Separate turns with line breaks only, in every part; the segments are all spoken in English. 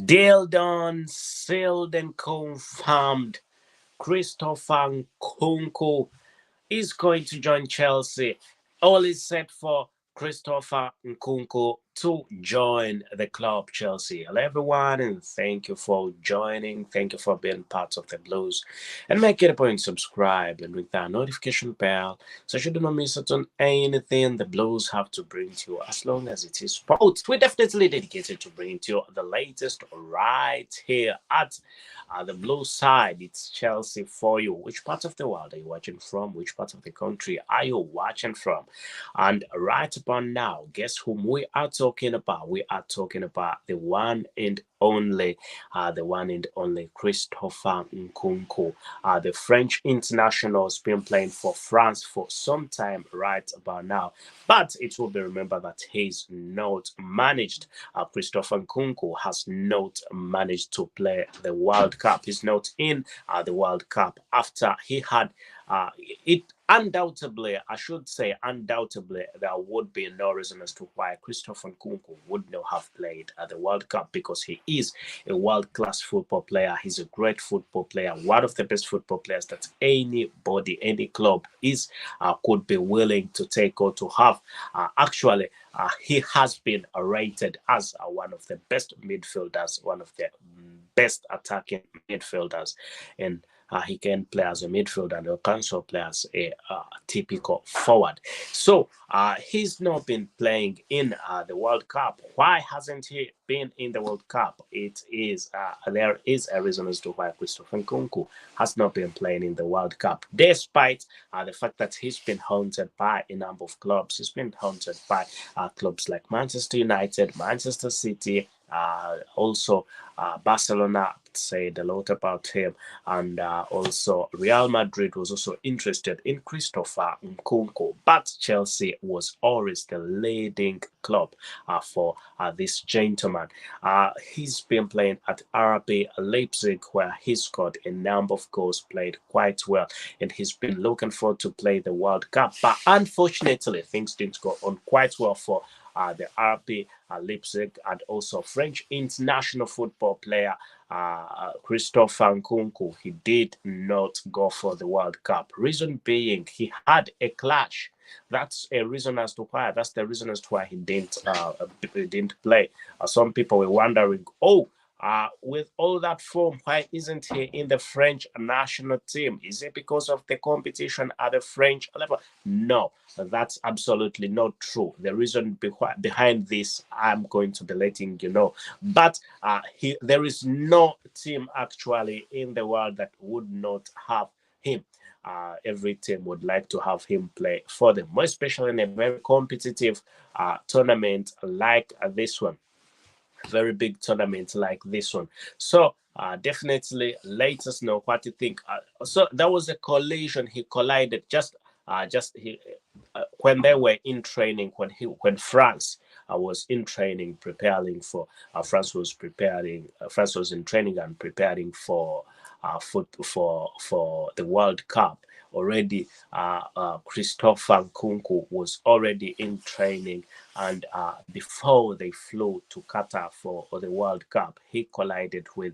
Deal done, sealed and confirmed. Christopher Nkunku is going to join Chelsea. All is set for Christopher Nkunku to join the club Chelsea. Hello everyone, and thank you for joining. Thank you for being part of the Blues. And make it a point to subscribe and ring that notification bell so you do not miss out on anything the Blues have to bring to you as long as it is sports. We're definitely dedicated to bringing to you the latest right here at the blue side. It's Chelsea for you. Which part of the world are you watching from? Which part of the country are you watching from? And right about now, guess whom we are talking about? We are talking about the one and only Christopher Nkunku. The French international has been playing for France for some time right about now. But it will be remembered that he's not managed. Christopher Nkunku has not managed to play the World Cup. He's not in the World Cup after he had it. Undoubtedly, I should say, undoubtedly, there would be no reason as to why Christopher Nkunku would not have played at the World Cup because he is a world-class football player. He's a great football player, one of the best football players that anybody, any club is could be willing to take or to have. He has been rated as one of the best midfielders, one of the best attacking midfielders, and he can play as a midfielder and he can also play as a typical forward. So he's not been playing in the World Cup. Why hasn't he been in the World Cup? There is a reason as to why Christopher Nkunku has not been playing in the World Cup, despite the fact that he's been haunted by a number of clubs. He's been haunted by clubs like Manchester United, Manchester City, also Barcelona said a lot about him, and also Real Madrid was also interested in Christopher Nkunku, but Chelsea was always the leading club for this gentleman. He's been playing at RB Leipzig, where he scored a number of goals, played quite well, and he's been looking forward to play the World Cup. But unfortunately, things didn't go on quite well for the RB Leipzig, and also French international football player Christopher Nkunku. He did not go for the World Cup. Reason being, he had a clash. That's a reason as to why. That's the reason as to why he didn't play. Some people were wondering, oh, with all that form, why isn't he in the French national team? Is it because of the competition at the French level? No, that's absolutely not true. The reason behind this, I'm going to be letting you know. But there is no team actually in the world that would not have him. Every team would like to have him play for them, more especially in a very competitive tournament like this one, very big tournament like this one. So definitely let us know what you think. So there was a collision. He collided just he, when they were in training, when France was in training preparing for France was in training and preparing for for the World Cup. Already, Christopher Nkunku was already in training, and before they flew to Qatar for the World Cup, he collided with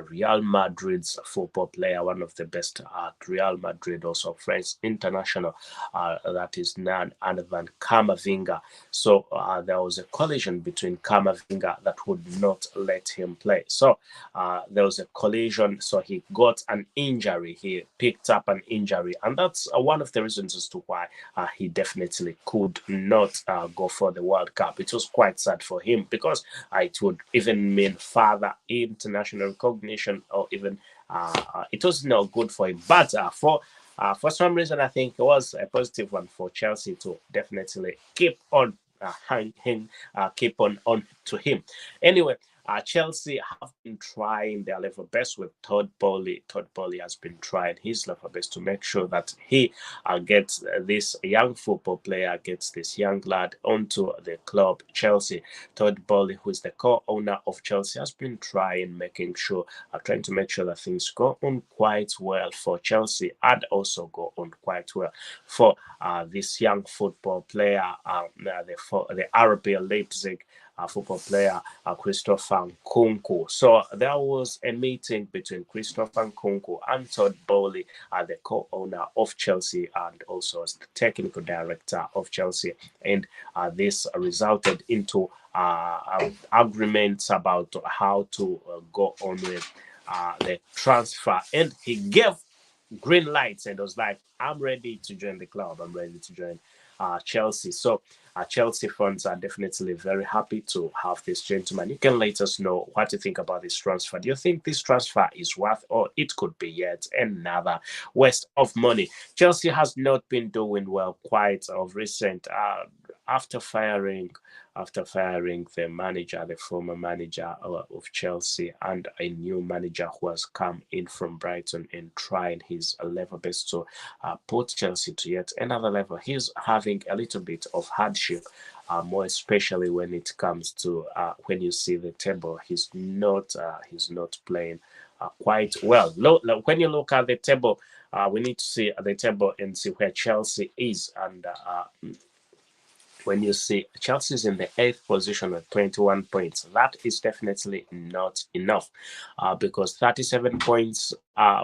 Real Madrid's football player, one of the best at Real Madrid, also French international, that is none other than Camavinga. So there was a collision between Camavinga that would not let him play. So there was a collision, so he got an injury. He picked up an injury, and that's one of the reasons as to why he definitely could not go for the World Cup. It was quite sad for him because it would even mean further international recognition, or even it was not good for him. But for some reason, I think it was a positive one for Chelsea to definitely keep on keep on to him. Anyway, Chelsea have been trying their level best with Todd Bowley. Todd Bowley has been trying his level best to make sure that he gets this young football player, gets this young lad onto the club Chelsea. Todd Bowley, who is the co-owner of Chelsea, has been trying to make sure that things go on quite well for Chelsea and also go on quite well for this young football player, the RB Leipzig. football player Christopher Nkunku. So there was a meeting between Christopher Nkunku and Todd Bowley, the co-owner of Chelsea and also as the technical director of Chelsea, and this resulted into agreements about how to go on with the transfer, and he gave green lights and was like, I'm ready to join the club. I'm ready to join Chelsea. So Chelsea fans are definitely very happy to have this gentleman. You can let us know what you think about this transfer. Do you think this transfer is worth, or it could be yet another waste of money? Chelsea has not been doing well quite of recent. After firing the manager, the former manager of Chelsea, and a new manager who has come in from Brighton and trying his level best to put Chelsea to yet another level. He's having a little bit of hardship, more especially when it comes to when you see the table. He's not playing quite well. When you look at the table, we need to see the table and see where Chelsea is, and when you see Chelsea's in the 8th position with 21 points, that is definitely not enough, because 37 points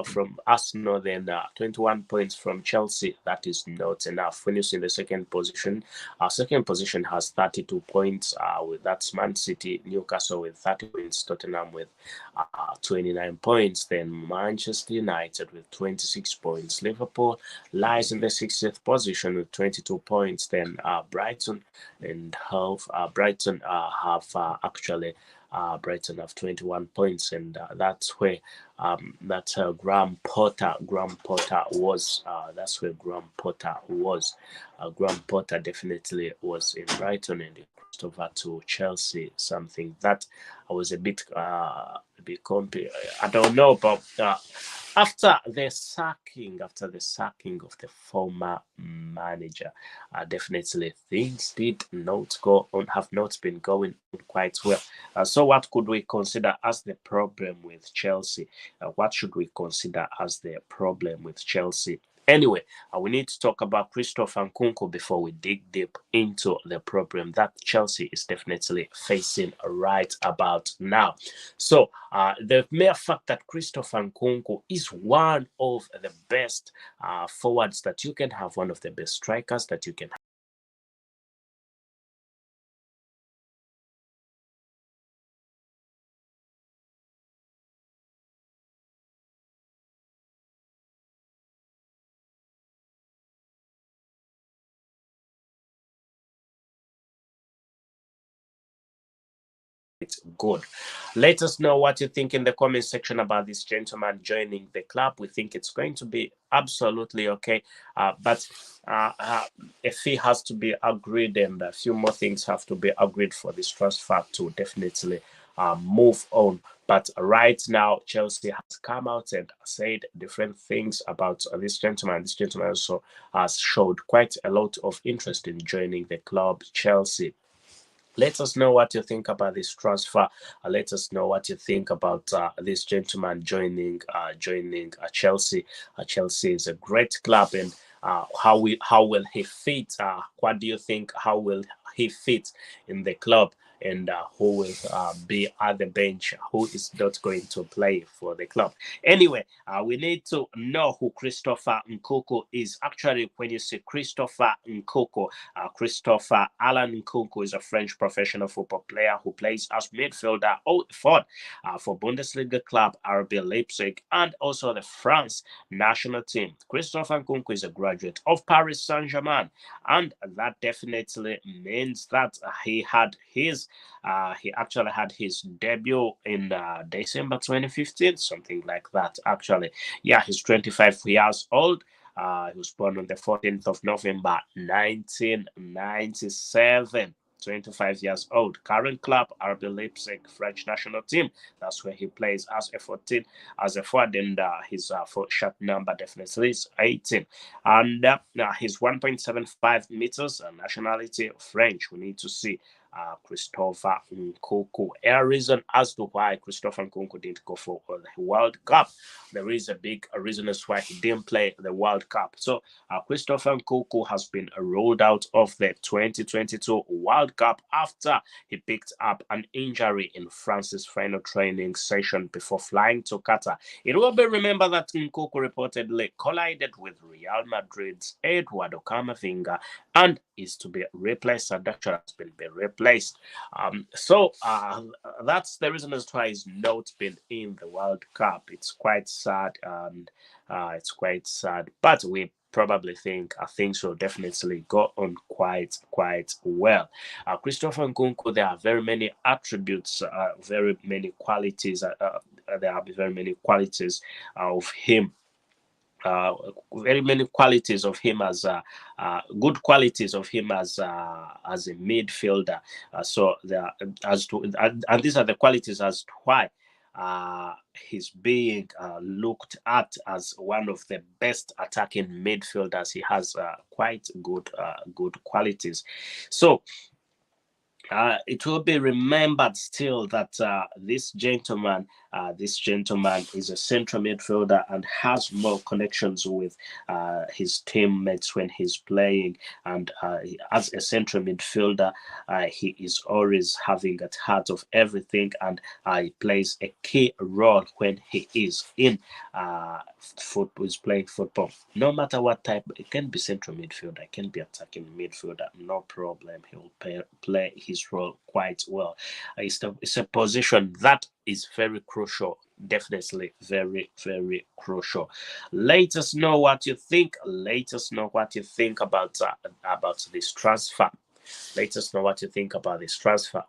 from Arsenal, then 21 points from Chelsea, that is not enough. When you see the second position has 32 points, with that's Man City, Newcastle with 30 points, Tottenham with 29 points, then Manchester United with 26 points, Liverpool lies in the 60th position with 22 points, then Brighton and Brighton have actually Brighton have 21 points, and that's where Graham Potter was. That's where Graham Potter was. Graham Potter definitely was in Brighton and he crossed over to Chelsea. Something that was a bit I don't know, but after the sacking of the former manager, definitely things did not go on, have not been going on quite well. So what could we consider as the problem with Chelsea? What should we consider as the problem with Chelsea? Anyway, we need to talk about Christopher Nkunku before we dig deep into the problem that Chelsea is definitely facing right about now. So, the mere fact that Christopher Nkunku is one of the best forwards that you can have, one of the best strikers that you can have. It's good. Let us know what you think in the comment section about this gentleman joining the club. We think it's going to be absolutely okay, but a fee has to be agreed, and a few more things have to be agreed for this transfer to definitely move on. But right now, Chelsea has come out and said different things about this gentleman. This gentleman also has showed quite a lot of interest in joining the club, Chelsea. Let us know what you think about this transfer. Let us know what you think about this gentleman joining Chelsea. Chelsea is a great club, and how will he fit? What do you think? How will he fit in the club? And who will be at the bench? Who is not going to play for the club? Anyway, we need to know who Christopher Nkunku is. Actually, when you say Christopher Nkunku, Christopher Alan Nkunku is a French professional football player who plays as midfielder or forward for Bundesliga club RB Leipzig and also the France national team. Christopher Nkunku is a graduate of Paris Saint-Germain, and that definitely means that he actually had his debut in December 2015, something like that. Actually, yeah, he's 25 years old. He was born on the 14th of November 1997. 25 years old. Current club RB Leipzig French national team. That's where he plays as a 14, as a forward, and his shot number definitely is 18. And he's 1.75 meters, nationality French. We need to see Christopher Nkunku. A reason as to why Christopher Nkunku didn't go for the World Cup. There is a big reason as why he didn't play the World Cup. So Christopher Nkunku has been ruled out of the 2022 World Cup after he picked up an injury in France's final training session before flying to Qatar. It will be remembered that Nkunku reportedly collided with Real Madrid's Eduardo Camavinga and is to be replaced. Adduction has been replaced. So that's the reason as why he's not been in the World Cup. It's quite sad, and it's quite sad. But we probably think things will definitely go on quite well. Christopher Nkunku, there are very many attributes, very many qualities. There are very many qualities of him, very many qualities of him as good qualities of him as a midfielder. So there, as to and these are the qualities as to why he's being looked at as one of the best attacking midfielders. He has quite good qualities. So it will be remembered still that this gentleman is a central midfielder and has more connections with his teammates when he's playing. And as a central midfielder, he is always having at heart of everything, and he plays a key role when he is in football, is playing football. No matter what type, it can be central midfielder, it can be attacking midfielder, no problem. He will play his role quite well. It's a position that is very crucial, definitely very crucial. Let us know what you think. Let us know what you think about this transfer. Let us know what you think about this transfer.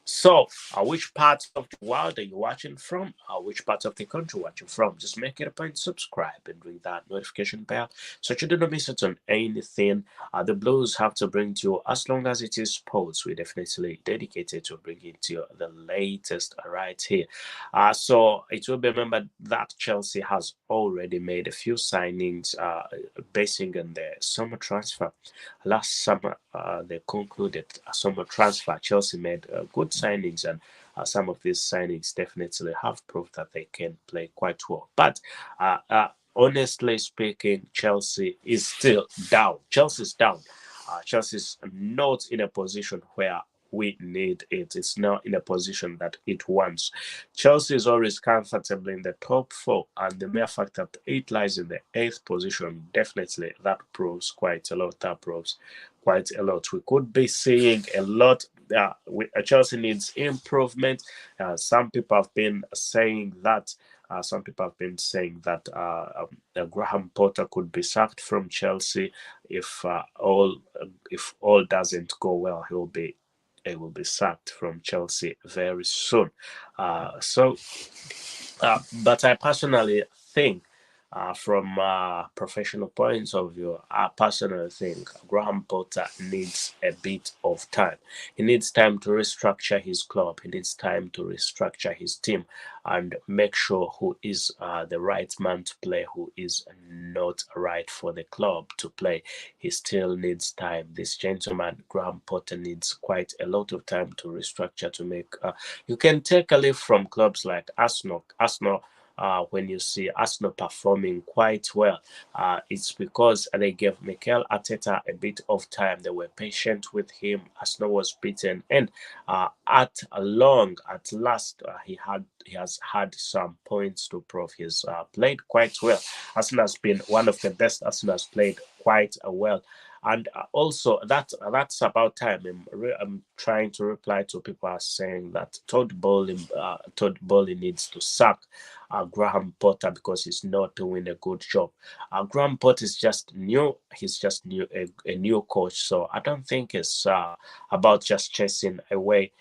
So, which part of the world are you watching from? Which part of the country watching from? Just make it a point to subscribe and ring that notification bell so you do not miss out on anything the Blues have to bring to you. As long as it is sports, we're definitely dedicated to bringing to you the latest right here. So, it will be remembered that Chelsea has already made a few signings basing on the summer transfer. Last summer, they concluded a summer transfer. Chelsea made good signings, and some of these signings definitely have proved that they can play quite well. But honestly speaking, Chelsea is still down. Chelsea's down. Chelsea's not in a position where we need it. It's not in a position that it wants. Chelsea is always comfortably in the top four, and the mere fact that it lies in the eighth position, definitely that proves quite a lot. That proves quite a lot. We could be seeing a lot. Chelsea needs improvement. Some people have been saying that. Graham Potter could be sacked from Chelsea if all doesn't go well. He will be sacked from Chelsea very soon. But I personally think, from a professional points of view, I personally think Graham Potter needs a bit of time. He needs time to restructure his club. He needs time to restructure his team and make sure who is the right man to play, who is not right for the club to play. He still needs time. This gentleman, Graham Potter, needs quite a lot of time to restructure, to make. You can take a leaf from clubs like Arsenal. When you see Arsenal performing quite well, it's because they gave Mikel Arteta a bit of time. They were patient with him. Arsenal was beaten, and at last, he has had some points to prove. He's played quite well. Arsenal has been one of the best. Arsenal has played quite well. And also, that's about time. I'm trying to reply to people who are saying that Todd Bowley needs to sack Graham Potter because he's not doing a good job. Graham Potter is just new. He's just a new coach. So I don't think it's about just chasing away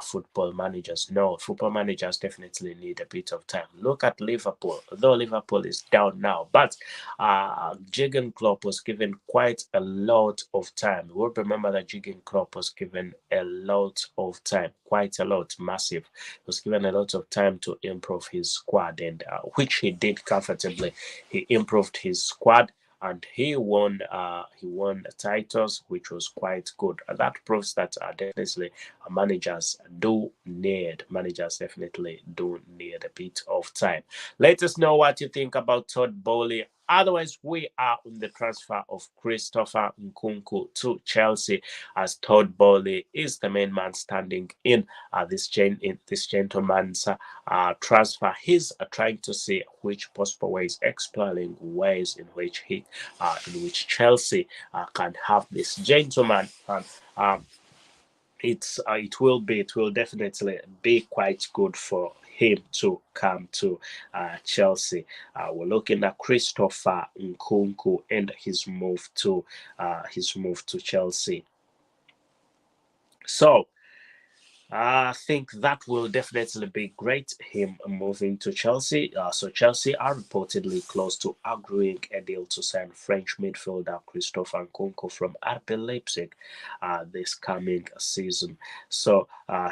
football managers. No, football managers definitely need a bit of time. Look at Liverpool. Though Liverpool is down now, but Jurgen Klopp was given quite a lot of time. We'll remember that Jurgen Klopp was given a lot of time, quite a lot, massive. He was given a lot of time to improve his squad, and which he did comfortably. He improved his squad. and he won titles, which was quite good. And that proves that definitely managers definitely do need a bit of time. Let us know what you think about Todd Bowley. Otherwise, we are on the transfer of Christopher Nkunku to Chelsea, as Todd Bowley is the main man standing in this gentleman's transfer. He's trying to see which possible ways, exploring ways in which Chelsea can have this gentleman. And it will definitely be quite good for him to come to Chelsea. We're looking at Christopher Nkunku and his move to Chelsea. So I think that will definitely be great, him moving to Chelsea. So Chelsea are reportedly close to agreeing a deal to sign French midfielder Christopher Nkunku from RB Leipzig this coming season. So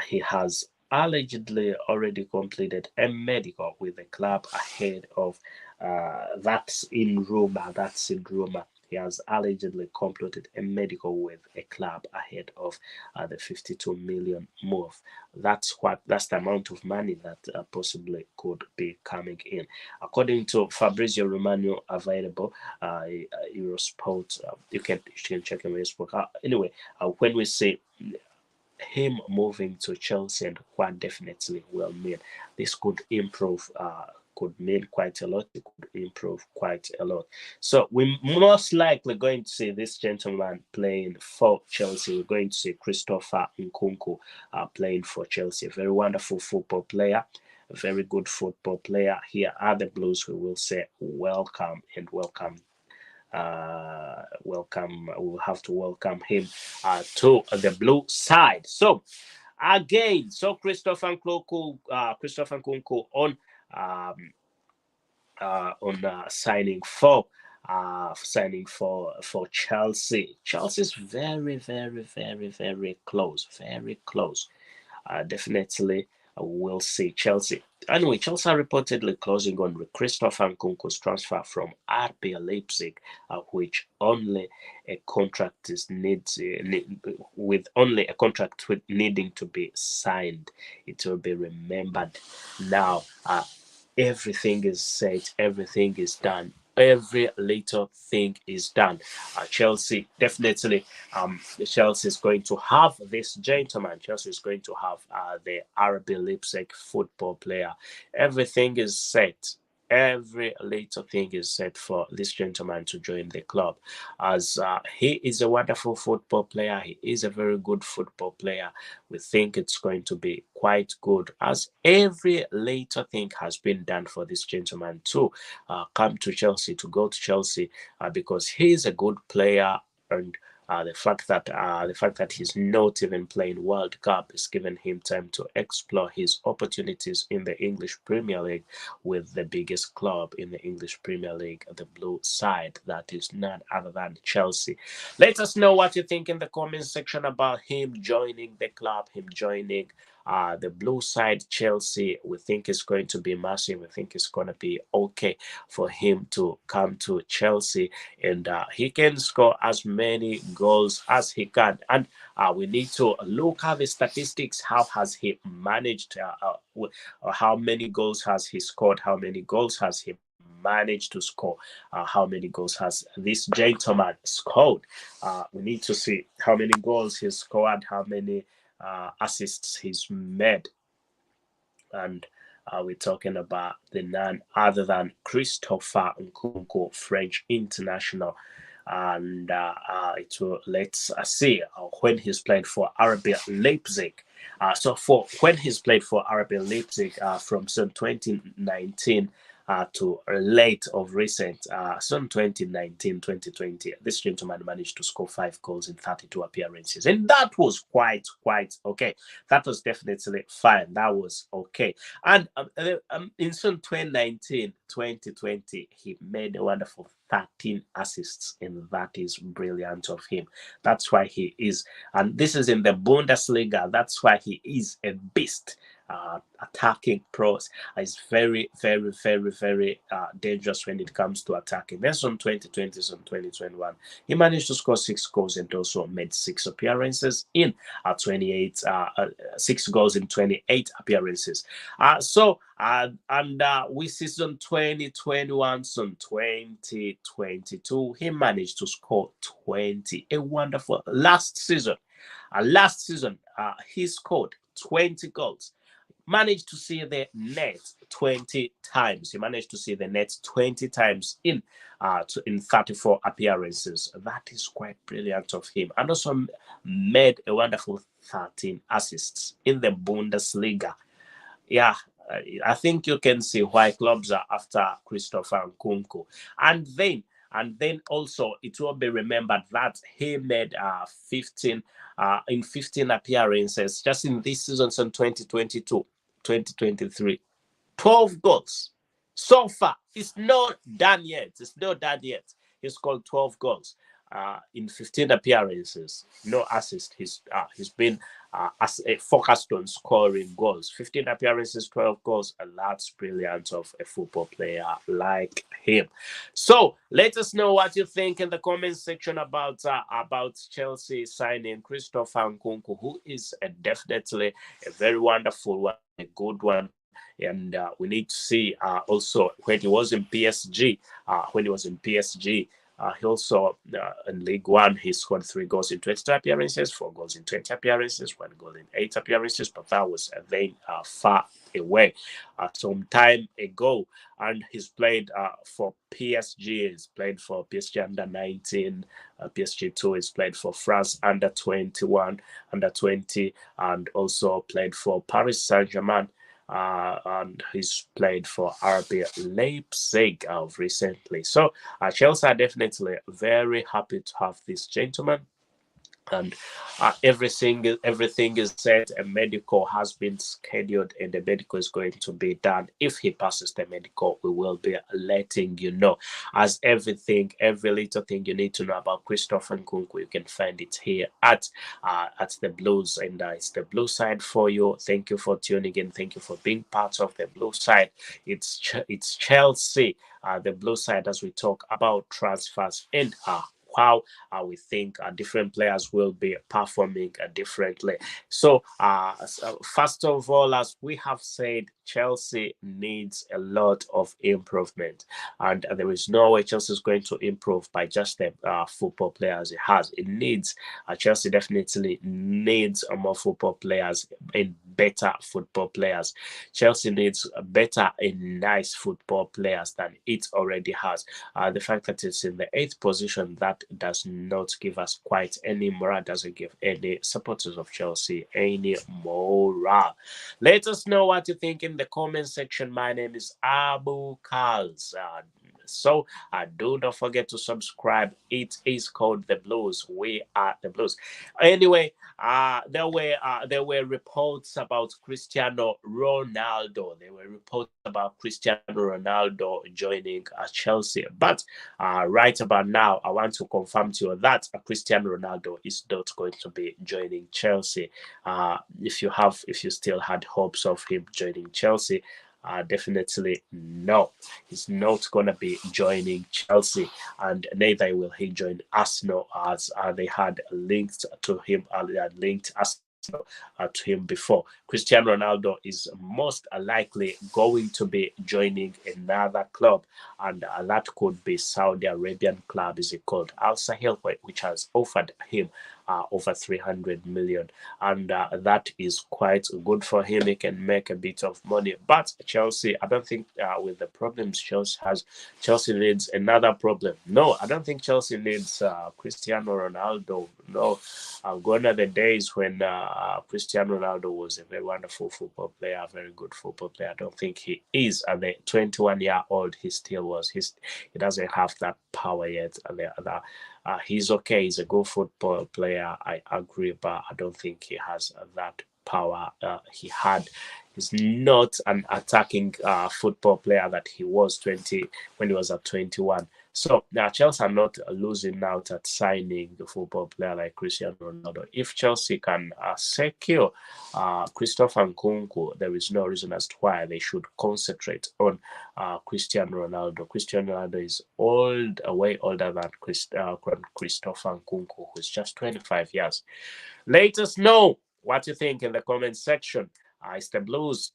he has allegedly already completed a medical with the club ahead of that's in rumor. He has allegedly completed a medical with a club ahead of the 52 million move. That's the amount of money that possibly could be coming in, according to Fabrizio Romano, available Eurosport. You can check him on Eurosport. Anyway, when we say him moving to Chelsea, and quite definitely will mean this could mean quite a lot. It could improve quite a lot. So we're most likely going to see this gentleman playing for Chelsea. We're going to see Christopher Nkunku playing for Chelsea. A very wonderful football player, a very good football player. Here are the Blues. We will say welcome and welcome. We'll have to welcome him to the blue side. So again, Christopher Nkunku on signing for Chelsea. Chelsea's very, very, very, very close, very close. Definitely we'll see Chelsea. Anyway, Chelsea are reportedly closing on Christopher Nkunku's transfer from RB Leipzig, which only a contract is with only a contract with needing to be signed. It will be remembered now. Everything is set, everything is done. Every little thing is done. Chelsea definitely. Chelsea is going to have this gentleman. Chelsea is going to have the RB Leipzig football player. Everything is set. Every little thing is set for this gentleman to join the club, as he is a wonderful football player. He is a very good football player. We think it's going to be quite good, as every little thing has been done for this gentleman to come to Chelsea, to go to Chelsea, because he is a good player. And the fact that he's not even playing World Cup is giving him time to explore his opportunities in the English Premier League with the biggest club in the English Premier League, the blue side, that is none other than Chelsea. Let us know what you think in the comment section about him joining the club, him joining the blue side, Chelsea. We think it's going to be massive. We think it's going to be okay for him to come to Chelsea, and he can score as many goals as he can. And we need to look at the statistics. How has he managed? How many goals has he scored? How many goals has he managed to score? How many goals has this gentleman scored? We need to see how many goals he's scored, how many assists he's made. And we're talking about the none other than Christopher Nkunku, French international. And let's see when he's played for RB Leipzig. So for when he's played for RB Leipzig from 2019 to late of recent, 2019-2020, this gentleman managed to score 5 goals in 32 appearances, and that was quite okay. That was definitely fine. That was okay. And in 2019-2020, he made a wonderful 13 assists, and that is brilliant of him. That's why he is, and this is in the Bundesliga. That's why he is a beast. attacking pros is very, very, very, very dangerous when it comes to attacking. That's on 2020, on 2021. He managed to score 6 goals and also made 6 appearances in 28, 6 goals in 28 appearances. With season 2021, on 2022, he managed to score 20. A wonderful last season. He scored 20 goals, managed to see the net 20 times. He managed to see the net 20 times in 34 appearances. That is quite brilliant of him. And also made a wonderful 13 assists in the Bundesliga. Yeah, I think you can see why clubs are after Christopher Nkunku. And then also it will be remembered that he made 15 appearances just in this season, in 2022, 2023. 12 goals. So far, it's not done yet. It's not done yet. He scored 12 goals in 15 appearances. No assist. He's been focused on scoring goals. 15 appearances, 12 goals, and that's brilliant of a football player like him. So let us know what you think in the comment section about Chelsea signing Christopher Nkunku, who is definitely a very wonderful one, a good one. And we need to see also when he was in PSG. He also in League One, he scored 3 goals in 22 appearances, 4 goals in 20 appearances, 1 goal in 8 appearances, but that was then far away some time ago. And he's played for PSG. He's played for PSG under 19, PSG 2. He's played for France under 21, under 20, and also played for Paris Saint-Germain. And he's played for RB Leipzig recently. So Chelsea are definitely very happy to have this gentleman. And everything is set. A medical has been scheduled, and the medical is going to be done. If he passes the medical, we will be letting you know. As every little thing you need to know about Christopher Nkunku, you can find it here at the Blues, and it's the Blue Side for you. Thank you for tuning in. Thank you for being part of the Blue Side. It's Chelsea, the Blue Side, as we talk about transfers and how we think different players will be performing differently. So, first of all, as we have said, Chelsea needs a lot of improvement, and there is no way Chelsea is going to improve by just the football players it has. It needs Chelsea definitely needs more football players and better football players. Chelsea needs better and nice football players than it already has. The fact that it's in the 8th position, that does not give us quite any morale, doesn't give any supporters of Chelsea any morale. Let us know what you think in the comment section. My name is Abu KALS. So do not forget to subscribe. It is called The Blues. We are The Blues. Anyway, there were reports about Cristiano Ronaldo. There were reports about Cristiano Ronaldo joining Chelsea. But right about now, I want to confirm to you that Cristiano Ronaldo is not going to be joining Chelsea. If you still had hopes of him joining Chelsea, definitely no. He's not going to be joining Chelsea, and neither will he join Arsenal, as they had linked to him. They had linked Arsenal to him before. Cristiano Ronaldo is most likely going to be joining another club, and that could be Saudi Arabian club, is it called Al Sahel, which has offered him over 300 million, and that is quite good for him. He can make a bit of money. But Chelsea, I don't think with the problems Chelsea has, Chelsea needs another problem. No, I don't think Chelsea needs Cristiano Ronaldo. No, gone are the days when Cristiano Ronaldo was a very wonderful football player, a very good football player. I don't think he is. At the 21-year-old, he still was. He doesn't have that power yet. He's okay. He's a good football player. I agree, but I don't think he has that power he had. He's not an attacking football player that he was when he was at 21. So now Chelsea are not losing out at signing a football player like Cristiano Ronaldo. If Chelsea can secure Christopher Nkunku, there is no reason as to why they should concentrate on Cristiano Ronaldo. Cristiano Ronaldo is old, way older than Christopher Nkunku, who is just 25 years. Let us know what you think in the comment section. It's the Blues.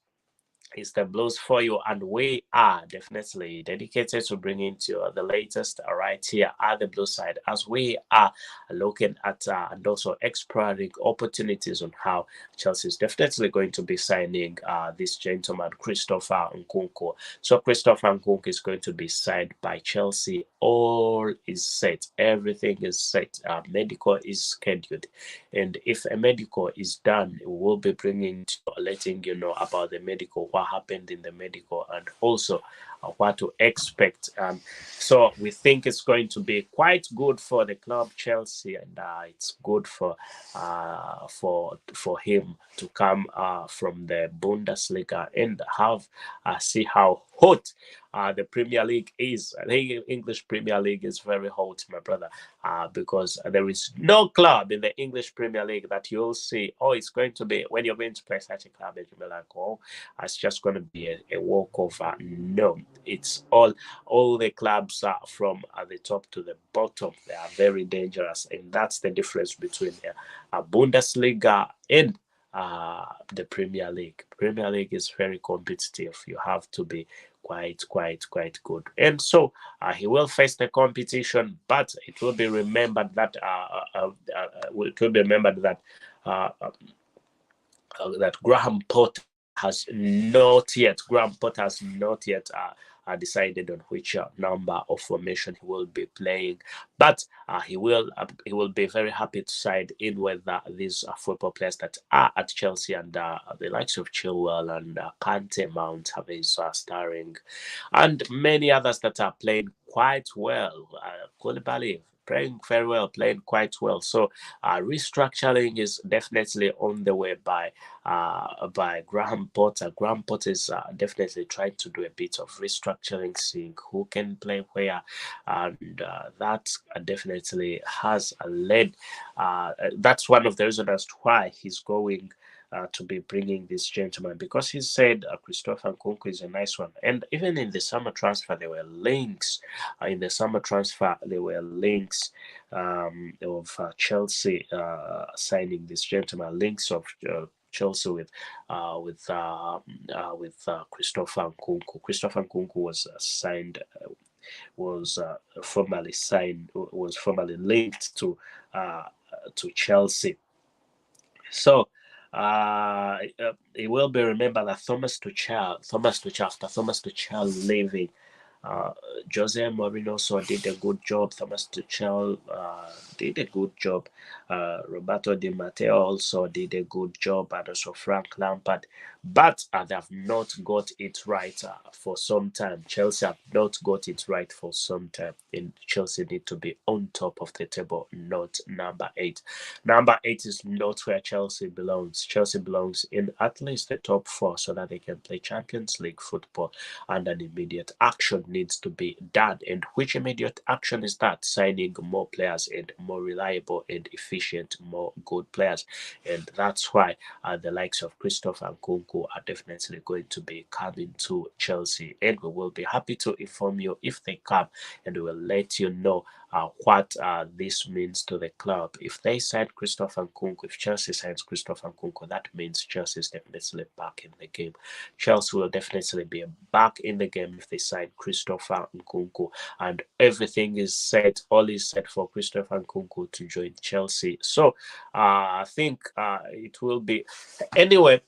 It's the Blues for you, and we are definitely dedicated to bringing to you the latest right here at the Blue Side, as we are looking at and also exploring opportunities on how Chelsea is definitely going to be signing this gentleman, Christopher Nkunku. So, Christopher Nkunku is going to be signed by Chelsea. All is set, everything is set. Medical is scheduled, and if a medical is done, we will be bringing to letting you know about the medical, what happened in the medical, and also what to expect. So we think it's going to be quite good for the club Chelsea, and it's good for him to come from the Bundesliga and have see how hot the Premier League is. I think English Premier League is very hot, my brother, because there is no club in the English Premier League that you'll see, oh, it's going to be, when you're going to play such a club, and you'll be like, oh, it's just going to be a walkover. No, it's all the clubs are from the top to the bottom. They are very dangerous, and that's the difference between a Bundesliga and the Premier League. Premier League is very competitive. You have to be quite good. And so he will face the competition, but it will be remembered that uh, that Graham Potter has not yet decided on which number of formation he will be playing, but he will be very happy to side in with these football players that are at Chelsea, and the likes of Chilwell and Kante, Mount is starring, and many others that are playing quite well. Koulibaly playing very well, playing quite well. So restructuring is definitely on the way by Graham Potter. Graham Potter is definitely trying to do a bit of restructuring, seeing who can play where, and that definitely has led. That's one of the reasons as to why he's going to be bringing this gentleman, because he said Christopher Nkunku is a nice one. And even in the summer transfer, there were links. Of Chelsea signing this gentleman. Links of Chelsea with Christopher Nkunku. Christopher Nkunku was signed. Was formally linked to Chelsea. So it will be remembered that after Thomas Tuchel leaving, uh, Jose Mourinho also did a good job. Thomas Tuchel did a good job. Roberto Di Matteo also did a good job, and also Frank Lampard. But they have not got it right for some time. Chelsea have not got it right for some time. And Chelsea need to be on top of the table, not number 8. Number 8 is not where Chelsea belongs. Chelsea belongs in at least the top 4 so that they can play Champions League football, and an immediate action needs to be done. And which immediate action is that? Signing more players, and more reliable and efficient, more good players. And that's why the likes of Christopher Nkunku are definitely going to be coming to Chelsea. And we will be happy to inform you if they come, and we will let you know what this means to the club. If they sign Christopher Nkunku, if Chelsea signs Christopher Nkunku, that means Chelsea is definitely back in the game. Chelsea will definitely be back in the game if they sign Christopher Nkunku, and everything is set. All is set for Christopher Nkunku to join Chelsea. So I think it will be anyway.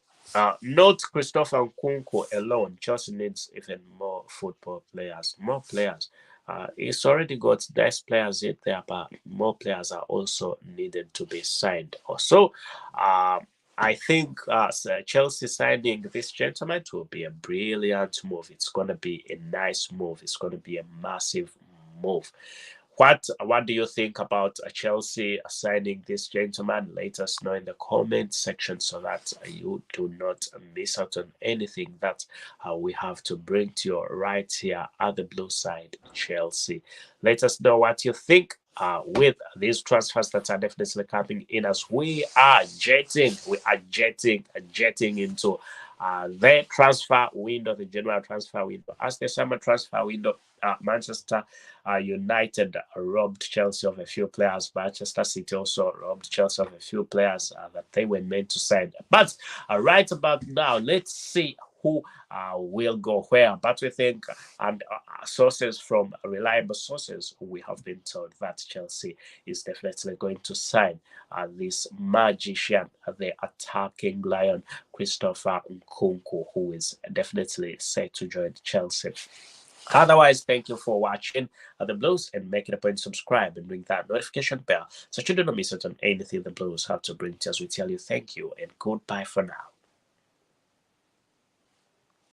Not Christopher Nkunku alone. Chelsea needs even more football players, more players. It's already got best players in there, but more players are also needed to be signed. Also, I think Chelsea signing this gentleman will be a brilliant move. It's going to be a nice move. It's going to be a massive move. What do you think about Chelsea signing this gentleman? Let us know in the comment section so that you do not miss out on anything that we have to bring to you right here at the Blue Side Chelsea. Let us know what you think with these transfers that are definitely coming in as we are jetting into the transfer window, the general transfer window. As the summer transfer window, Manchester United robbed Chelsea of a few players. Manchester City also robbed Chelsea of a few players that they were meant to sign. But right about now, let's see who will go where. But we think, and sources from reliable sources, we have been told that Chelsea is definitely going to sign this magician, the attacking lion, Christopher Nkunku, who is definitely set to join Chelsea. Otherwise, thank you for watching the Blues, and make it a point to subscribe and ring that notification bell so you do not miss out on anything the Blues have to bring to us. We tell you thank you and goodbye for now.